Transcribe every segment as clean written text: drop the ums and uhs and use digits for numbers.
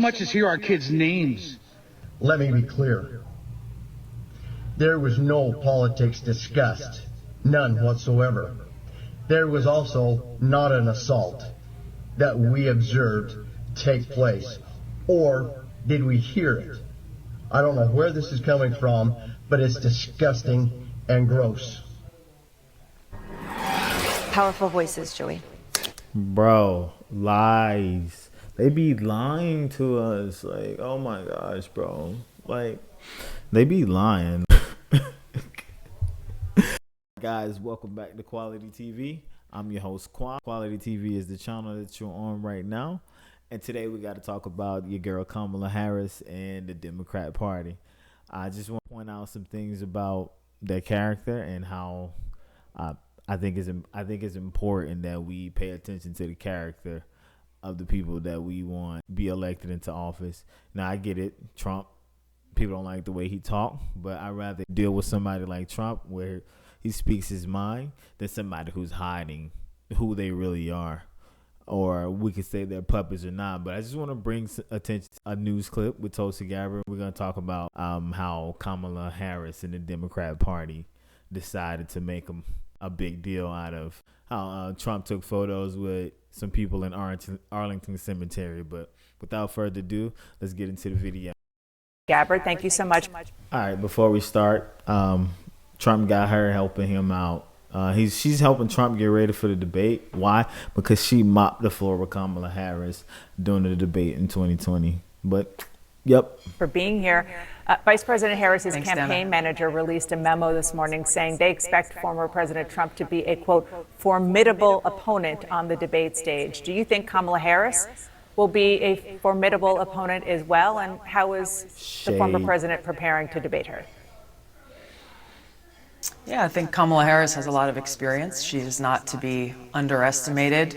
much as hear our kids' names. Let me be clear. There was no politics discussed. None whatsoever. There was also not an assault that we observed take place. Or did we hear it? I don't know where this is coming from, but it's disgusting and gross. Powerful voices, Joey. Bro, lies. They be lying to us. Like, oh my gosh, bro. Like, they be lying. Guys, welcome back to Quality TV. I'm your host, Quality TV is the channel that you're on right now. And today we got to talk about your girl Kamala Harris and the Democrat Party. I just want to point out some things about their character and how I think it's important that we pay attention to the character of the people that we want be elected into office. Now, I get it. Trump, people don't like the way he talk, but I'd rather deal with somebody like Trump where he speaks his mind than somebody who's hiding who they really are. Or we could say they're puppets or not. But I just want to bring attention to a news clip with Tulsi Gabbard. We're going to talk about how Kamala Harris and the Democrat Party decided to make a big deal out of how Trump took photos with some people in Arlington Cemetery. But without further ado, let's get into the video. Gabbard, thank you so much. All right, before we start, Trump got her helping him out. She's helping Trump get ready for the debate. Why? Because she mopped the floor with Kamala Harris during the debate in 2020. But, yep. For being here. Vice President Harris's campaign manager released a memo this morning saying they expect former President Trump to be a, quote, formidable opponent on the debate stage. Do you think Kamala Harris will be a formidable opponent as well? And how is the former president preparing to debate her? Yeah, I think Kamala Harris has a lot of experience. She is not to be underestimated.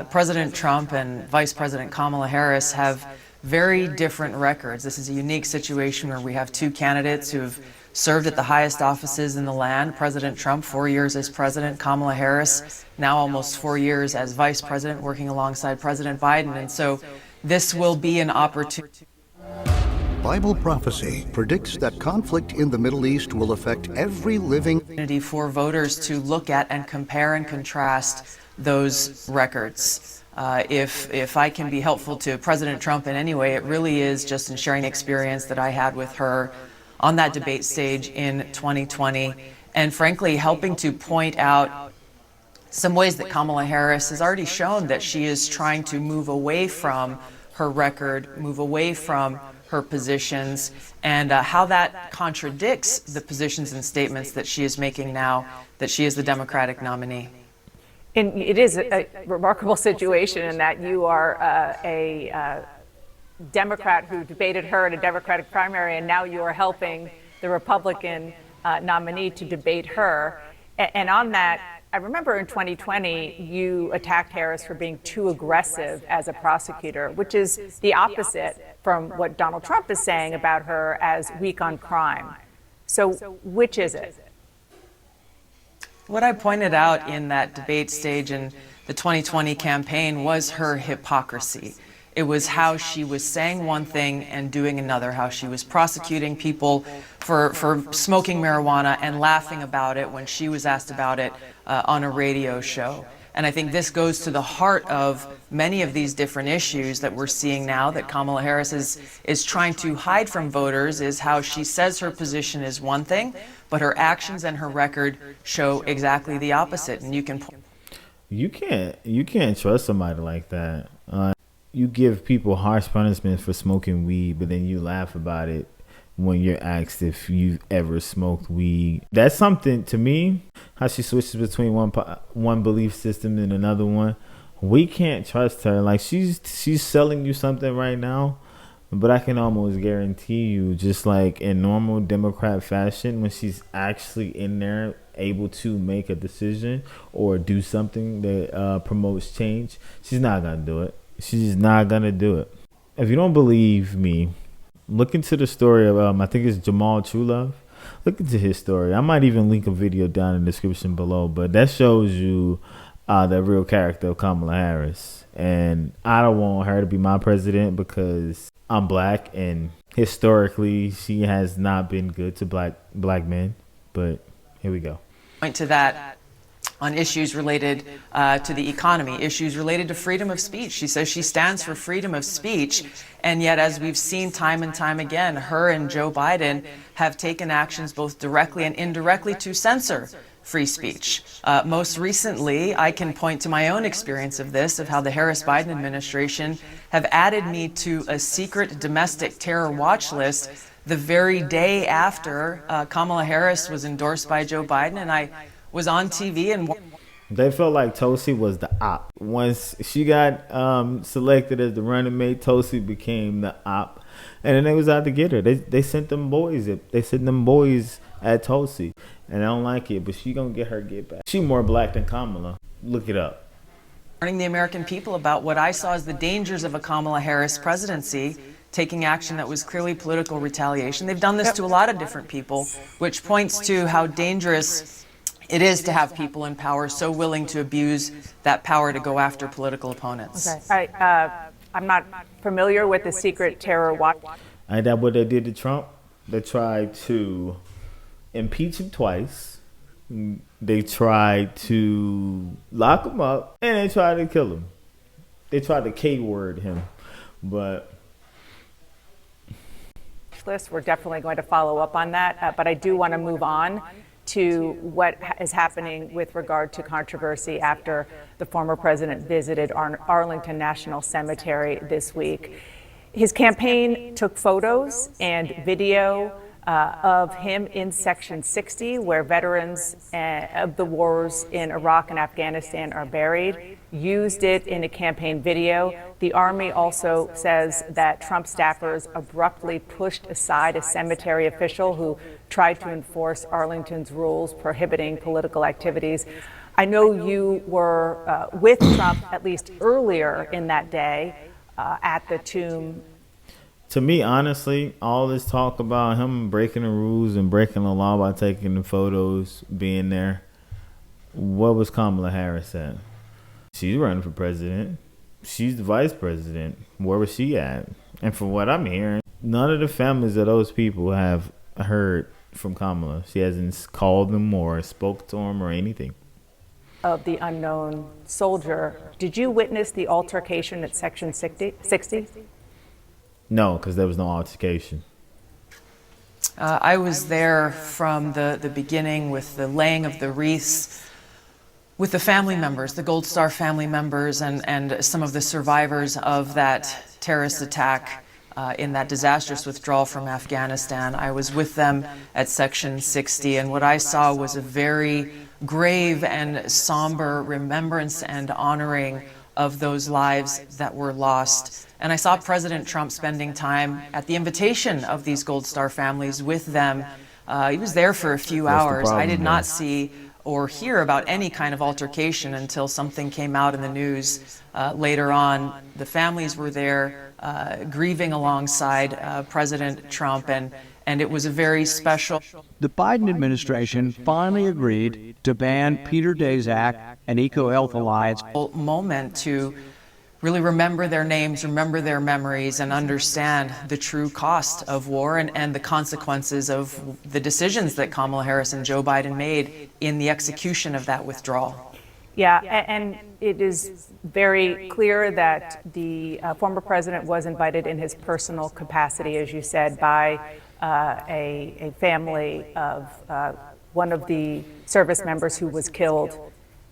President Trump and Vice President Kamala Harris have very different records. This is a unique situation where we have two candidates who have served at the highest offices in the land. President Trump, 4 years as president. Kamala Harris, now almost 4 years as vice president, working alongside President Biden. And so this will be an opportunity. Bible prophecy predicts that conflict in the Middle East will affect every living for voters to look at and compare and contrast those records. If I can be helpful to President Trump in any way, it really is just in sharing the experience that I had with her on that debate stage in 2020, and frankly, helping to point out some ways that Kamala Harris has already shown that she is trying to move away from her record, move away from her positions, and how that contradicts the positions and statements that she is making now that she is the Democratic nominee. And it is a remarkable situation in that you are a Democrat who debated her in a Democratic primary, and now you are helping the Republican nominee to debate her. And on that, I remember in 2020, you attacked Harris for being too aggressive as a prosecutor, which is the opposite from what Donald Trump is saying about her as weak on crime. So which is it? What I pointed out in that debate stage in the 2020 campaign was her hypocrisy. It was how she was saying one thing and doing another, how she was prosecuting people for smoking marijuana and laughing about it when she was asked about it on a radio show. And I think this goes to the heart of many of these different issues that we're seeing now that Kamala Harris is trying to hide from voters, is how she says her position is one thing, but her actions and her record show exactly the opposite. And you can't trust somebody like that. You give people harsh punishment for smoking weed, but then you laugh about it when you're asked if you've ever smoked weed. That's something, to me, how she switches between one belief system and another one. We can't trust her. Like, she's selling you something right now, but I can almost guarantee you, just like in normal Democrat fashion, when she's actually in there able to make a decision or do something that promotes change, she's not going to do it. She's not going to do it. If you don't believe me, look into the story of, I think it's Jamal Truelove. Look into his story. I might even link a video down in the description below, but that shows you the real character of Kamala Harris. And I don't want her to be my president because I'm black, and historically she has not been good to black men. But here we go. Point to that on issues related to the economy, issues related to freedom of speech. She says she stands for freedom of speech, and yet, as we've seen time and time again, her and Joe Biden have taken actions both directly and indirectly to censor free speech. Most recently, I can point to my own experience of this, of how the Harris-Biden administration have added me to a secret domestic terror watch list the very day after Kamala Harris was endorsed by Joe Biden, and I was on TV and they felt like Tulsi was the op. Once she got selected as the running mate, Tulsi became the op, and then they was out to get her. They sent them boys. They sent them boys at Tulsi, and I don't like it, but she gonna get her get back. She more black than Kamala. Look it up. Warning the American people about what I saw as the dangers of a Kamala Harris presidency, taking action that was clearly political retaliation. They've done this to a lot of different people, which points to how dangerous it is to have people in power so willing to abuse that power to go after political opponents. Okay. I'm not familiar with the secret terror watch. Ain't that what they did to Trump? They tried to impeach him twice. They tried to lock him up, and they tried to kill him. They tried to K-word him, but we're definitely going to follow up on that, but I do want to move on to what is happening with regard to controversy after the former president visited Arlington National Cemetery this week. His campaign took photos and video of him in Section 60, where veterans of the wars in Iraq and Afghanistan are buried, used it in a campaign video. The Army also says that Trump staffers abruptly pushed aside a cemetery official who tried to enforce Arlington's rules prohibiting political activities. I know you were with Trump at least earlier in that day at the tomb. To me, honestly, all this talk about him breaking the rules and breaking the law by taking the photos, being there, what was Kamala Harris at? She's running for president. She's the vice president. Where was she at? And from what I'm hearing, none of the families of those people have heard from Kamala. She hasn't called them or spoke to them or anything. Of the unknown soldier, did you witness the altercation at Section 60? No, because there was no altercation. I was there from the beginning with the laying of the wreaths with the family members, the Gold Star family members, and some of the survivors of that terrorist attack in that disastrous withdrawal from Afghanistan. I was with them at Section 60, and what I saw was a very grave and somber remembrance and honoring of those lives that were lost. And I saw President Trump spending time at the invitation of these Gold Star families with them. He was there for a few hours. I did not see or hear about any kind of altercation until something came out in the news later on. The families were there grieving alongside President Trump, and it was a very special. The Biden administration finally agreed to ban Peter Daszak and EcoHealth Alliance Moment to really remember their names, remember their memories, and understand the true cost of war and the consequences of the decisions that Kamala Harris and Joe Biden made in the execution of that withdrawal. Yeah, and it is very clear that the former president was invited in his personal capacity, as you said, by a family of one of the service members who was killed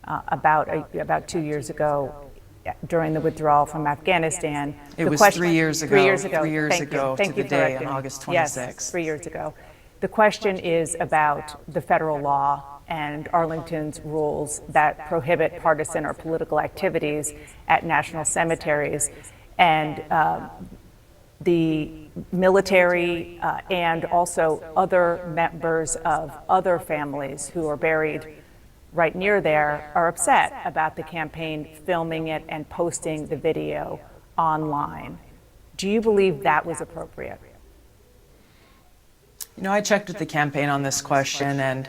about 2 years ago during the withdrawal from Afghanistan. It was 3 years ago. 3 years ago. 3 years Thank ago you. Thank to you the for day correcting on me. August 26th. Yes, 3 years ago. The question is about the federal law and Arlington's rules that prohibit partisan or political activities at national cemeteries. And the military and also other members of other families who are buried right near there are upset about the campaign filming it and posting the video online. Do you believe that was appropriate? You know, I checked with the campaign on this question, and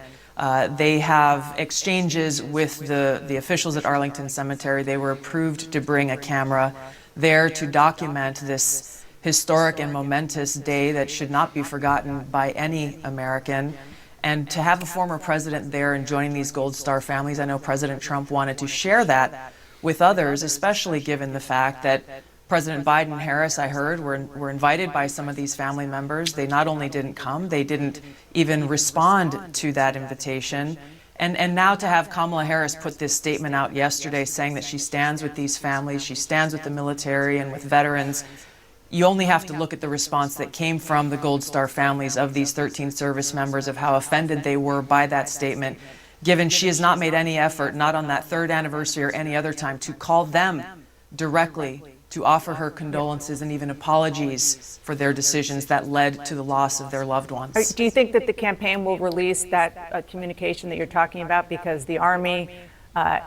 They have exchanges with the officials at Arlington Cemetery. They were approved to bring a camera there to document this historic and momentous day that should not be forgotten by any American. And to have a former president there and joining these Gold Star families, I know President Trump wanted to share that with others, especially given the fact that President Biden and Harris, I heard, were invited by some of these family members. They not only didn't come, they didn't even respond to that invitation. And now to have Kamala Harris put this statement out yesterday saying that she stands with these families, she stands with the military and with veterans, you only have to look at the response that came from the Gold Star families of these 13 service members, of how offended they were by that statement, given she has not made any effort, not on that 3rd anniversary or any other time, to call them directly to offer her condolences and even apologies for their decisions that led to the loss of their loved ones. Do you think that the campaign will release that communication that you're talking about? Because the Army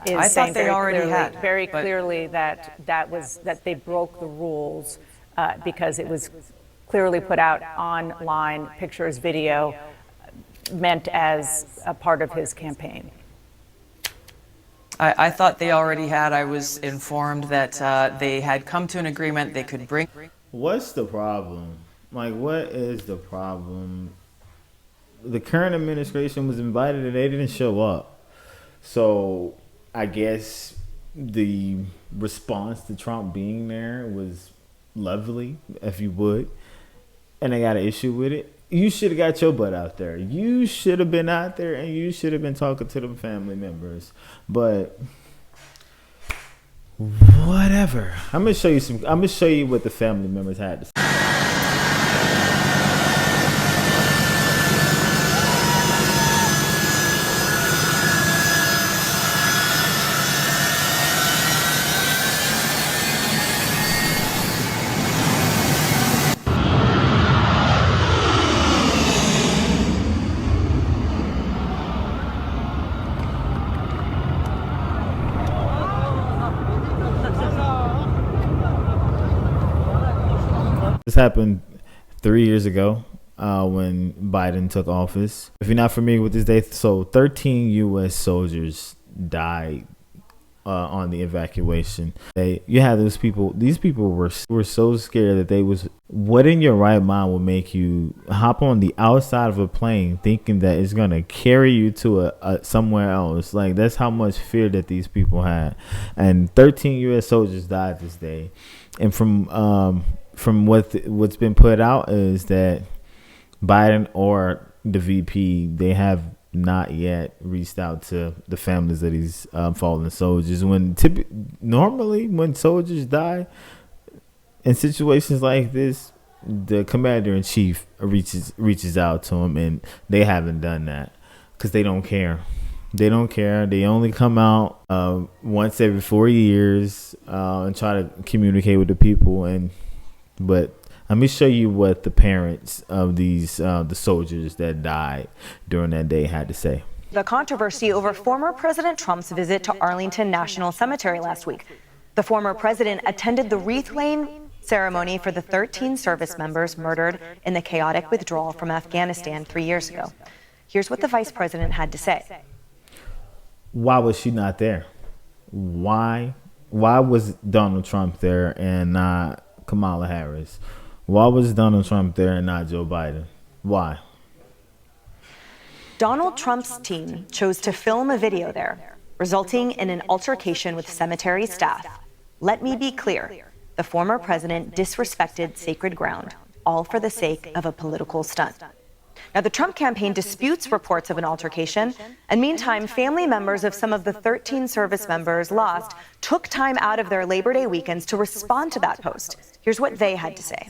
is saying very clearly that they broke the rules because it was clearly put out online, pictures, video, meant as a part of his campaign. I thought they already had. I was informed that they had come to an agreement they could bring. What's the problem? Like, what is the problem? The current administration was invited and they didn't show up. So I guess the response to Trump being there was lovely, if you would, and they got an issue with it. You should have got your butt out there. You should have been out there and you should have been talking to them family members. But whatever. I'm gonna show you what the family members had to say. This happened 3 years ago when Biden took office. If you're not familiar with this date, so 13 U.S. soldiers died on the evacuation. You had those people. These people were so scared that they was. What in your right mind would make you hop on the outside of a plane thinking that it's gonna carry you to a somewhere else? Like, that's how much fear that these people had. And 13 U.S. soldiers died this day. And from what's been put out is that Biden or the VP, they have not yet reached out to the families of these fallen soldiers. Normally when soldiers die in situations like this, the commander-in-chief reaches out to them, and they haven't done that because they don't care. They don't care. They only come out once every 4 years and try to communicate with the people. But let me show you what the parents of these the soldiers that died during that day had to say. The controversy over former President Trump's visit to Arlington National Cemetery last week. The former president attended the wreath-laying ceremony for the 13 service members murdered in the chaotic withdrawal from Afghanistan 3 years ago. Here's what the vice president had to say. Why was she not there? Why was Donald Trump there and not Kamala Harris? Why was Donald Trump there and not Joe Biden? Why? Donald Trump's team chose to film a video there, resulting in an altercation with cemetery staff. Let me be clear. The former president disrespected sacred ground, all for the sake of a political stunt. Now, the Trump campaign disputes reports of an altercation, and meantime, family members of some of the 13 service members lost took time out of their Labor Day weekends to respond to that post. Here's what they had to say.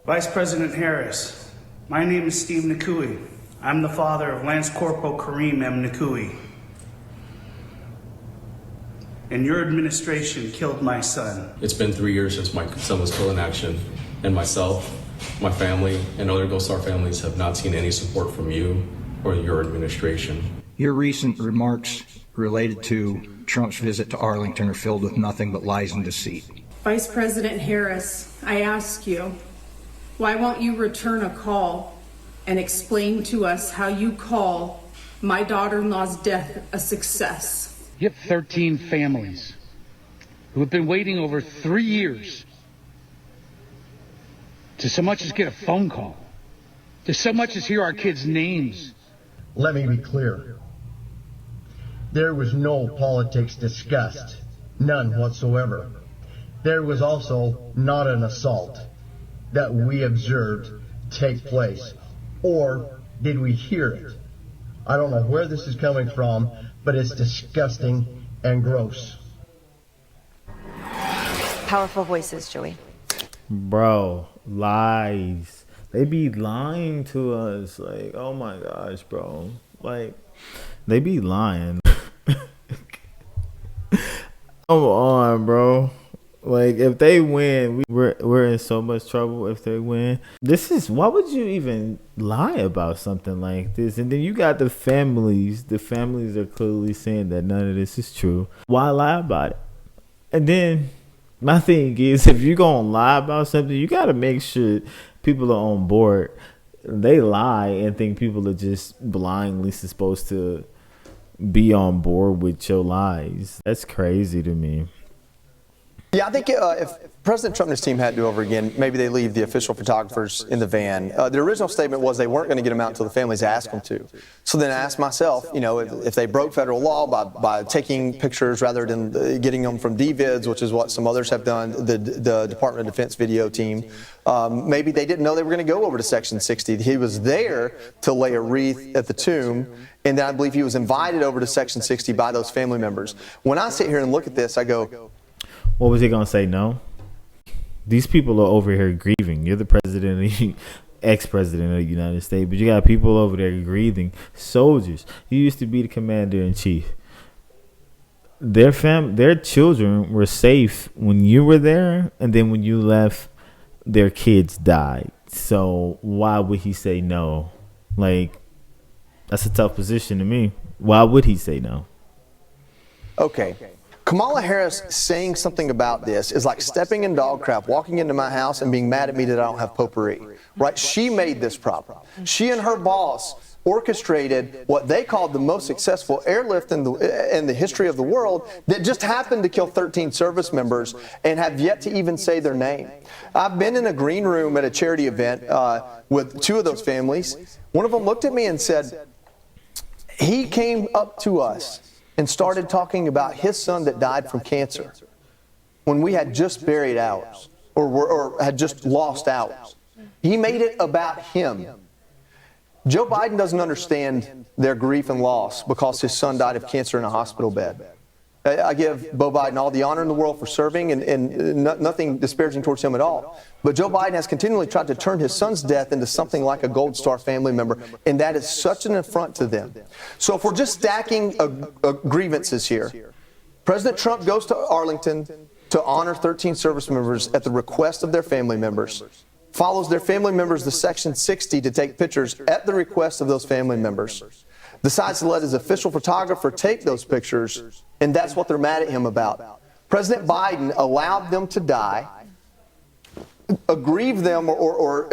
Vice President Harris, my name is Steve Nakui. I'm the father of Lance Corporal Kareem M. Nakui. And your administration killed my son. It's been 3 years since my son was killed in action, and myself, my family, and other Gold Star families have not seen any support from you or your administration. Your recent remarks related to Trump's visit to Arlington are filled with nothing but lies and deceit. Vice President Harris, I ask you, why won't you return a call and explain to us how you call my daughter-in-law's death a success. You have 13 families who have been waiting over 3 years to so much as get a phone call, to so much as hear our kids' names. Let me be clear. There was no politics discussed, none whatsoever. There was also not an assault that we observed take place, or did we hear it? I don't know where this is coming from, but it's disgusting and gross. Powerful voices, Joey. Bro, lies. They be lying to us. Like, oh my gosh, bro. Like, they be lying. Come on, bro. Like, if they win, we're in so much trouble if they win. Why would you even lie about something like this? And then you got the families. The families are clearly saying that none of this is true. Why lie about it? And then my thing is, if you're going to lie about something, you got to make sure people are on board. They lie and think people are just blindly supposed to be on board with your lies. That's crazy to me. Yeah, I think if President Trump and his team had to do over again, maybe they leave the official photographers in the van. The original statement was they weren't going to get them out until the families asked them to. So then I asked myself, you know, if they broke federal law by taking pictures rather than getting them from DVids, which is what some others have done, the Department of Defense video team, maybe they didn't know they were going to go over to Section 60. He was there to lay a wreath at the tomb, and then I believe he was invited over to Section 60 by those family members. When I sit here and look at this, I go, what was he going to say? No? These people are over here grieving. You're the president, ex-president of the United States, but you got people over there grieving. Soldiers. You used to be the commander-in-chief. Their children were safe when you were there, and then when you left, their kids died. So why would he say no? Like, that's a tough position to me. Why would he say no? Okay. Kamala Harris saying something about this is like stepping in dog crap, walking into my house and being mad at me that I don't have potpourri, right? She made this problem. She and her boss orchestrated what they called the most successful airlift in the history of the world that just happened to kill 13 service members and have yet to even say their name. I've been in a green room at a charity event with two of those families. One of them looked at me and said, he came up to us and started talking about his son that died from cancer when we had just buried ours or had just lost ours. He made it about him. Joe Biden doesn't understand their grief and loss because his son died of cancer in a hospital bed. I give Beau Biden all the honor in the world for serving and nothing disparaging towards him at all. But Joe Biden has continually tried to turn his son's death into something like a Gold Star family member, and that is such an affront to them. So if we're just stacking grievances here, President Trump goes to Arlington to honor 13 service members at the request of their family members, follows their family members to Section 60 to take pictures at the request of those family members, decides to let his official photographer take those pictures, and that's what they're mad at him about. President Biden allowed them to die, aggrieved them or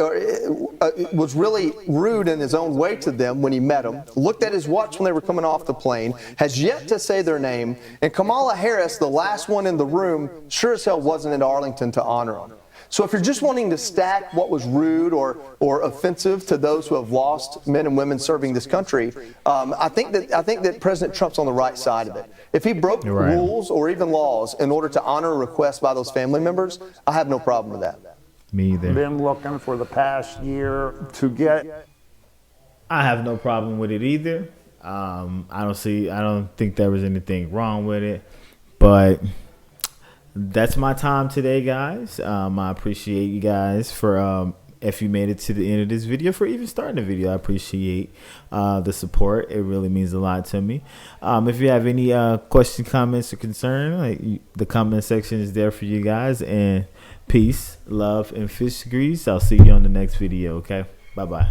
was really rude in his own way to them when he met them, looked at his watch when they were coming off the plane, has yet to say their name, and Kamala Harris, the last one in the room, sure as hell wasn't in Arlington to honor them. So if you're just wanting to stack what was rude or offensive to those who have lost men and women serving this country, I think that President Trump's on the right side of it. If he broke rules or even laws in order to honor a request by those family members, I have no problem with that. Me either. Been looking for the past year to get. I have no problem with it either. I don't think there was anything wrong with it, but that's my time today, guys. I appreciate you guys for if you made it to the end of this video, for even starting the video. I appreciate the support. It really means a lot to me. If you have any questions, comments, or concern, the comment section is there for you guys. And peace, love, and fish grease. I'll see you on the next video. Okay, bye bye.